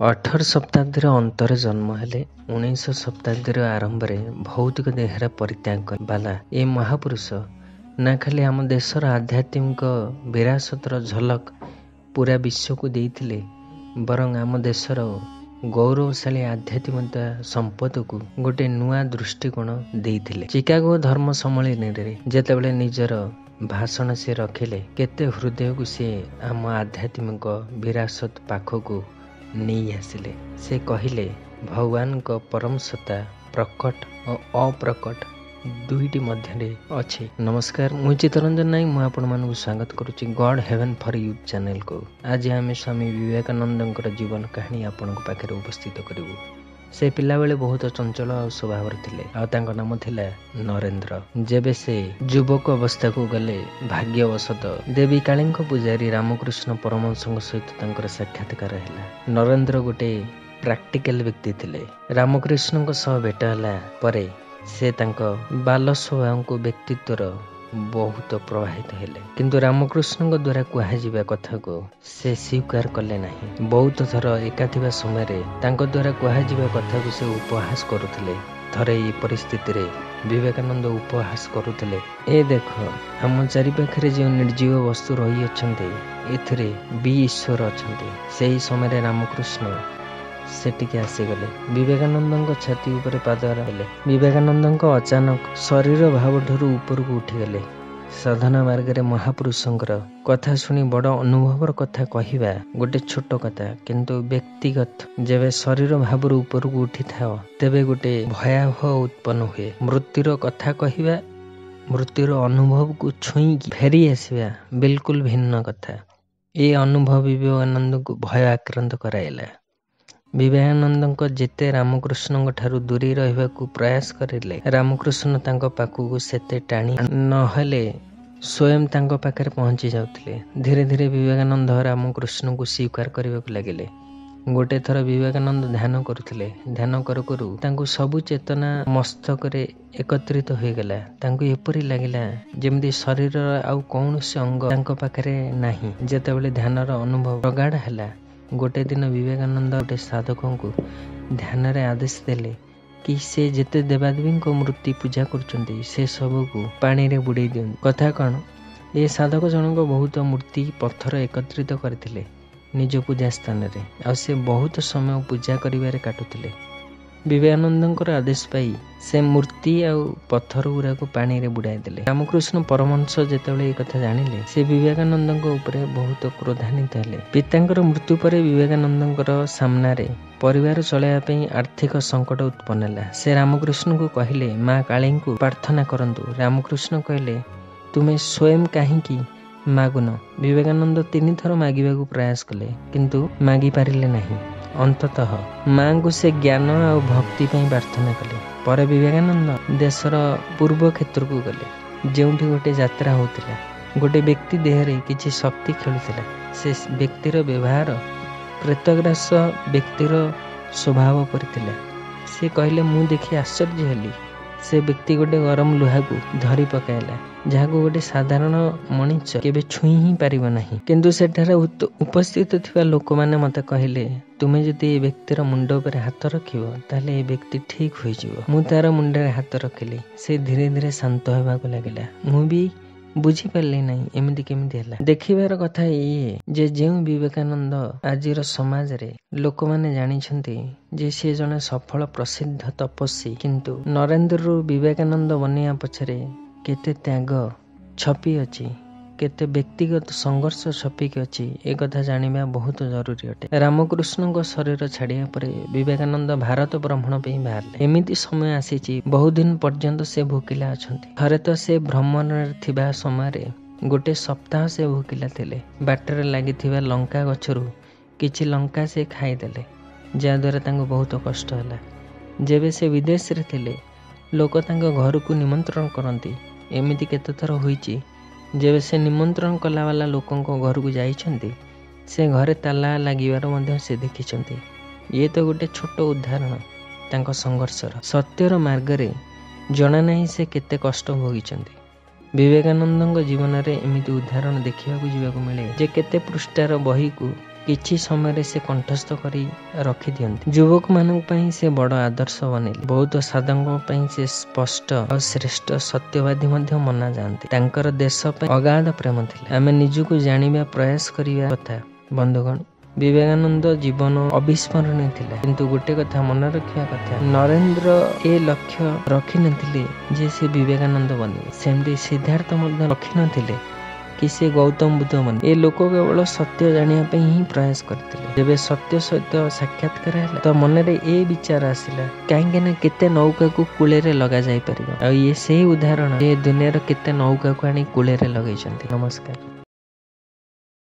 18 ଶତାବ୍ଦୀର ଅନ୍ତରେ ଜନ୍ମ ହେଲେ 19 ଶତାବ୍ଦୀର ଆରମ୍ଭରେ ଭୌତିକ ଦେହର ପରିତ୍ୟାଗ ବାଲା ଏ ମହାପୁରୁଷ ନା ଖାଲି ଆମ ଦେଶର ଆଧ୍ୟାତ୍ମିକ ବିରାସତର ଝଲକ ପୁରା ବିଶ୍ୱକୁ ଦେଇଥିଲେ, ବରଂ ଆମ ଦେଶର ଗୌରବଶାଳୀ ଆଧ୍ୟାତ୍ମିକତା ସମ୍ପଦକୁ ଗୋଟେ ନୂଆ ଦୃଷ୍ଟିକୋଣ ଦେଇଥିଲେ। ଚିକାଗୋ ଧର୍ମ ସମ୍ମିଳନୀରେ ଯେତେବେଳେ ନିଜର ଭାଷଣ ସେ ରଖିଲେ, କେତେ ହୃଦୟକୁ ସେ ଆମ ଆଧ୍ୟାତ୍ମିକ ବିରାସତ ପାଖକୁ ନେଇ ଆସିଲେ। ସେ କହିଲେ, ଭଗବାନଙ୍କ ପରମ ସତ୍ତା ପ୍ରକଟ ଓ ଅପ୍ରକଟ ଦୁଇଟି ମଧ୍ୟରେ ଅଛି। ନମସ୍କାର, ମୁଁ ଚିତ୍ତରଞ୍ଜନ ନାୟକ। ମୁଁ ଆପଣମାନଙ୍କୁ ସ୍ୱାଗତ କରୁଛି ଗଡ୍ ହେଭେନ୍ ଫର୍ ୟୁ ଚ୍ୟାନେଲକୁ। ଆଜି ଆମେ ସ୍ୱାମୀ ବିବେକାନନ୍ଦଙ୍କର ଜୀବନ କାହାଣୀ ଆପଣଙ୍କ ପାଖରେ ଉପସ୍ଥିତ କରିବୁ। ସେ ପିଲାବେଳେ ବହୁତ ଚଞ୍ଚଳ ଆଉ ସ୍ୱଭାବର ଥିଲେ, ଆଉ ତାଙ୍କ ନାମ ଥିଲା ନରେନ୍ଦ୍ର। ଯେବେ ସେ ଯୁବକ ଅବସ୍ଥାକୁ ଗଲେ, ଭାଗ୍ୟବଶତଃ ଦେବୀ କାଳୀଙ୍କ ପୂଜାରୀ ରାମକୃଷ୍ଣ ପରମହଂସଙ୍କ ସହିତ ତାଙ୍କର ସାକ୍ଷାତକାର ହେଲା। ନରେନ୍ଦ୍ର ଗୋଟେ ପ୍ରାକ୍ଟିକାଲ ବ୍ୟକ୍ତି ଥିଲେ। ରାମକୃଷ୍ଣଙ୍କ ସହ ଭେଟ ହେଲା ପରେ ସେ ତାଙ୍କ ବାଲ ସ୍ୱଭାବଙ୍କୁ ବ୍ୟକ୍ତିତ୍ୱର ବହୁତ ପ୍ରଭାବିତ ହେଲେ, କିନ୍ତୁ ରାମକୃଷ୍ଣଙ୍କ ଦ୍ୱାରା କୁହାଯିବା କଥାକୁ ସେ ସ୍ୱୀକାର କଲେ ନାହିଁ। ବହୁତ ଥର ଏକା ଥିବା ସମୟରେ ତାଙ୍କ ଦ୍ୱାରା କୁହାଯିବା କଥାକୁ ସେ ଉପହାସ କରୁଥିଲେ। ଥରେ ଏହି ପରିସ୍ଥିତିରେ ବିବେକାନନ୍ଦ ଉପହାସ କରୁଥିଲେ, ଏ ଦେଖ, ଆମ ଚାରିପାଖରେ ଯେଉଁ ନିର୍ଜୀବ ବସ୍ତୁ ରହିଅଛନ୍ତି, ଏଥିରେ ବି ଈଶ୍ୱର ଅଛନ୍ତି। ସେହି ସମୟରେ ରାମକୃଷ୍ଣ ସେଠିକି ଆସିଗଲେ। ବିବେକାନନ୍ଦଙ୍କ ଛାତି ଉପରେ ପାଦ ରହିଲେ। ବିବେକାନନ୍ଦଙ୍କ ଅଚାନକ ଶରୀର ଭାବଠାରୁ ଉପରକୁ ଉଠିଗଲେ। ସାଧନା ମାର୍ଗରେ ମହାପୁରୁଷଙ୍କର କଥା ଶୁଣି ବଡ଼ ଅନୁଭବର କଥା କହିବା ଗୋଟେ ଛୋଟ କଥା, କିନ୍ତୁ ବ୍ୟକ୍ତିଗତ ଯେବେ ଶରୀର ଭାବରୁ ଉପରକୁ ଉଠିଥାଅ, ତେବେ ଗୋଟେ ଭୟାବହ ଉତ୍ପନ୍ନ ହୁଏ। ମୃତ୍ୟୁର କଥା କହିବା, ମୃତ୍ୟୁର ଅନୁଭବକୁ ଛୁଇଁକି ଫେରି ଆସିବା ବିଲକୁଲ ଭିନ୍ନ କଥା। ଏ ଅନୁଭବ ବିବେକାନନ୍ଦଙ୍କୁ ଭୟ ଆକ୍ରାନ୍ତ କରାଇଲା। ବିବେକାନନ୍ଦଙ୍କ ଯେତେ ରାମକୃଷ୍ଣଙ୍କ ଠାରୁ ଦୂରେଇ ରହିବାକୁ ପ୍ରୟାସ କରିଲେ, ରାମକୃଷ୍ଣ ତାଙ୍କ ପାଖକୁ ସେତେ ଟାଣି ନହେଲେ ସ୍ୱୟଂ ତାଙ୍କ ପାଖରେ ପହଞ୍ଚି ଯାଉଥିଲେ। ଧୀରେ ଧୀରେ ବିବେକାନନ୍ଦ ରାମକୃଷ୍ଣଙ୍କୁ ସ୍ୱୀକାର କରିବାକୁ ଲାଗିଲେ। ଗୋଟେ ଥର ବିବେକାନନ୍ଦ ଧ୍ୟାନ କରୁଥିଲେ। ଧ୍ୟାନ କରୁ କରୁ ତାଙ୍କୁ ସବୁ ଚେତନା ମସ୍ତକରେ ଏକତ୍ରିତ ହୋଇଗଲା। ତାଙ୍କୁ ଏପରି ଲାଗିଲା ଯେମିତି ଶରୀରର ଆଉ କୌଣସି ଅଙ୍ଗ ତାଙ୍କ ପାଖରେ ନାହିଁ। ଯେତେବେଳେ ଧ୍ୟାନର ଅନୁଭବ ପ୍ରଗାଢ଼ ହେଲା, ଗୋଟେ ଦିନ ବିବେକାନନ୍ଦ ଗୋଟେ ସାଧକଙ୍କୁ ଧ୍ୟାନରେ ଆଦେଶ ଦେଲେ କି ସେ ଯେତେ ଦେବାଦେବୀଙ୍କ ମୂର୍ତ୍ତି ପୂଜା କରୁଛନ୍ତି, ସେ ସବୁକୁ ପାଣିରେ ବୁଡ଼େଇ ଦିଅନ୍ତୁ। କଥା କ'ଣ, ଏ ସାଧକ ଜଣକ ବହୁତ ମୂର୍ତ୍ତି ପଥର ଏକତ୍ରିତ କରିଥିଲେ ନିଜ ପୂଜା ସ୍ଥାନରେ, ଆଉ ସେ ବହୁତ ସମୟ ପୂଜା କରିବାରେ କାଟୁଥିଲେ। ବିବେକାନନ୍ଦଙ୍କର ଆଦେଶ ପାଇ ସେ ମୂର୍ତ୍ତି ଆଉ ପଥର ଗୁଡ଼ାକୁ ପାଣିରେ ବୁଡ଼ାଇ ଦେଲେ। ରାମକୃଷ୍ଣ ପରମହଂସ ଯେତେବେଳେ ଏ କଥା ଜାଣିଲେ, ସେ ବିବେକାନନ୍ଦଙ୍କ ଉପରେ ବହୁତ କ୍ରୋଧାନ୍ୱିତ ହେଲେ। ପିତାଙ୍କର ମୃତ୍ୟୁ ପରେ ବିବେକାନନ୍ଦଙ୍କର ସାମ୍ନାରେ ପରିବାର ଚଳାଇବା ପାଇଁ ଆର୍ଥିକ ସଙ୍କଟ ଉତ୍ପନ୍ନ ହେଲା। ସେ ରାମକୃଷ୍ଣଙ୍କୁ କହିଲେ, ମା କାଳୀଙ୍କୁ ପ୍ରାର୍ଥନା କରନ୍ତୁ। ରାମକୃଷ୍ଣ କହିଲେ, ତୁମେ ସ୍ୱୟଂ କାହିଁକି ମାଗୁନ? ବିବେକାନନ୍ଦ 3 ଥର ମାଗିବାକୁ ପ୍ରୟାସ କଲେ, କିନ୍ତୁ ମାଗି ପାରିଲେ ନାହିଁ। ଅନ୍ତତଃ ମାଙ୍କୁ ସେ ଜ୍ଞାନ ଆଉ ଭକ୍ତି ପାଇଁ ପ୍ରାର୍ଥନା କଲେ। ପରେ ବିବେକାନନ୍ଦ ଦେଶର ପୂର୍ବ କ୍ଷେତ୍ରକୁ ଗଲେ, ଯେଉଁଠି ଗୋଟେ ଯାତ୍ରା ହେଉଥିଲା। ଗୋଟେ ବ୍ୟକ୍ତି ଦେହରେ କିଛି ଶକ୍ତି ଖେଳୁଥିଲା। ସେ ବ୍ୟକ୍ତିର ବ୍ୟବହାର ପ୍ରେତଗ୍ରାସ ବ୍ୟକ୍ତିର ସ୍ୱଭାବ ପରି ଥିଲା। ସେ କହିଲେ, ମୁଁ ଦେଖି ଆଶ୍ଚର୍ଯ୍ୟ ହେଲି। ସେ ବ୍ୟକ୍ତି ଗୋଟେ ଗରମ ଲୁହାକୁ ଧରି ପକାଇଲା, ଯାହାକୁ ଗୋଟେ ସାଧାରଣ ମଣିଷ କେବେ ଛୁଇଁ ହିଁ ପାରିବ ନାହିଁ। କିନ୍ତୁ ସେଠାରେ ଉପସ୍ଥିତ ଥିବା ଲୋକମାନେ ମୋତେ କହିଲେ, ତୁମେ ଯଦି ଏ ବ୍ୟକ୍ତିର ମୁଣ୍ଡ ଉପରେ ହାତ ରଖିବ, ତାହେଲେ ଏ ବ୍ୟକ୍ତି ଠିକ୍ ହୋଇଯିବ। ମୁଁ ତାର ମୁଣ୍ଡରେ ହାତ ରଖିଲି। ସେ ଧୀରେ ଧୀରେ ଶାନ୍ତ ହେବାକୁ ଲାଗିଲା। ମୁଁ ବି ବୁଝିପାରିଲି ନାହିଁ ଏମିତି କେମିତି ହେଲା। ଦେଖିବାର କଥା ଏଇଏ ଯେ ଯେଉଁ ବିବେକାନନ୍ଦ ଆଜିର ସମାଜରେ ଲୋକମାନେ ଜାଣିଛନ୍ତି ଯେ ସେ ଜଣେ ସଫଳ ପ୍ରସିଦ୍ଧ ତପସ୍ୱୀ, କିନ୍ତୁ ନରେନ୍ଦ୍ରରୁ ବିବେକାନନ୍ଦ ବନିବା ପଛରେ କେତେ ତ୍ୟାଗ ଛପି ଅଛି, କେତେ ବ୍ୟକ୍ତିଗତ ସଂଘର୍ଷ ଛପିକି ଅଛି, ଏ କଥା ଜାଣିବା ବହୁତ ଜରୁରୀ ଅଟେ। ରାମକୃଷ୍ଣଙ୍କ ଶରୀର ଛାଡ଼ିବା ପରେ ବିବେକାନନ୍ଦ ଭାରତ ଭ୍ରମଣ ପାଇଁ ବାହାରିଲେ। ଏମିତି ସମୟ ଆସିଛି, ବହୁଦିନ ପର୍ଯ୍ୟନ୍ତ ସେ ଭୋକିଲା ଅଛନ୍ତି। ଥରେ ତ ସେ ଭ୍ରମଣରେ ଥିବା ସମୟରେ ଗୋଟେ ସପ୍ତାହ ସେ ଭୋକିଲା ଥିଲେ। ବାଟରେ ଲାଗିଥିବା ଲଙ୍କା ଗଛରୁ କିଛି ଲଙ୍କା ସେ ଖାଇଦେଲେ, ଯାହାଦ୍ୱାରା ତାଙ୍କୁ ବହୁତ କଷ୍ଟ ହେଲା। ଯେବେ ସେ ବିଦେଶରେ ଥିଲେ, ଲୋକ ତାଙ୍କ ଘରକୁ ନିମନ୍ତ୍ରଣ କରନ୍ତି। ଏମିତି କେତେଥର ହୋଇଛି, ଯେବେ ସେ ନିମନ୍ତ୍ରଣ କଲାବାଲା ଲୋକଙ୍କ ଘରକୁ ଯାଇଛନ୍ତି, ସେ ଘରେ ତାଲା ଲାଗିବାର ମଧ୍ୟ ସେ ଦେଖିଛନ୍ତି। ଇଏ ତ ଗୋଟେ ଛୋଟ ଉଦାହରଣ ତାଙ୍କ ସଂଘର୍ଷର। ସତ୍ୟର ମାର୍ଗରେ ଜଣା ନାହିଁ ସେ କେତେ କଷ୍ଟ ଭୋଗିଛନ୍ତି। ବିବେକାନନ୍ଦଙ୍କ ଜୀବନରେ ଏମିତି ଉଦାହରଣ ଦେଖିବାକୁ ଯିବାକୁ ମିଳେ ଯେ କେତେ ପୃଷ୍ଠାର ବହିକୁ କିଛି ସମୟରେ ସେ କଣ୍ଠସ୍ଥ କରି ରଖିଦିଅନ୍ତି। ଯୁବକମାନଙ୍କ ପାଇଁ ସେ ବଡ଼ ଆଦର୍ଶ ବନିଲେ। ବୌଦ୍ଧ ସାଧକଙ୍କ ପାଇଁ ସେ ସ୍ପଷ୍ଟ ଆଉ ଶ୍ରେଷ୍ଠ ସତ୍ୟବାଦୀ ମଧ୍ୟ ମନାଯାଆନ୍ତି। ତାଙ୍କର ଦେଶ ପାଇଁ ଅଗାଧ ପ୍ରେମ ଥିଲା। ଆମେ ନିଜକୁ ଜାଣିବା ପ୍ରୟାସ କରିବା କଥା। ବନ୍ଧୁଗଣ, ବିବେକାନନ୍ଦ ଜୀବନ ଅବିସ୍ମରଣୀୟ ଥିଲା, କିନ୍ତୁ ଗୋଟେ କଥା ମନେ ରଖିବା କଥା, ନରେନ୍ଦ୍ର ଏ ଲକ୍ଷ୍ୟ ରଖିନଥିଲେ ଯେ ସେ ବିବେକାନନ୍ଦ ବନିବେ। ସେମିତି ସିଦ୍ଧାର୍ଥ ମଧ୍ୟ ରଖିନଥିଲେ କି ସେ ଗୌତମ ବୁଦ୍ଧ ବନିବେ। ଏ ଲୋକ କେବଳ ସତ୍ୟ ଜାଣିବା ପାଇଁ ହିଁ ପ୍ରୟାସ କରିଥିଲେ। ଯେବେ ସତ୍ୟ ସହିତ ସାକ୍ଷାତକାର ହେଲା ତ ମନରେ ଏ ବିଚାର ଆସିଲା, କାହିଁକି ନା କେତେ ନୌକାକୁ କୂଳରେ ଲଗା ଯାଇପାରିବ। ଆଉ ଇଏ ସେଇ ଉଦାହରଣ, ଏ ଦୁନିଆର କେତେ ନୌକାକୁ ଆଣି କୂଳରେ ଲଗେଇଛନ୍ତି। ନମସ୍କାର।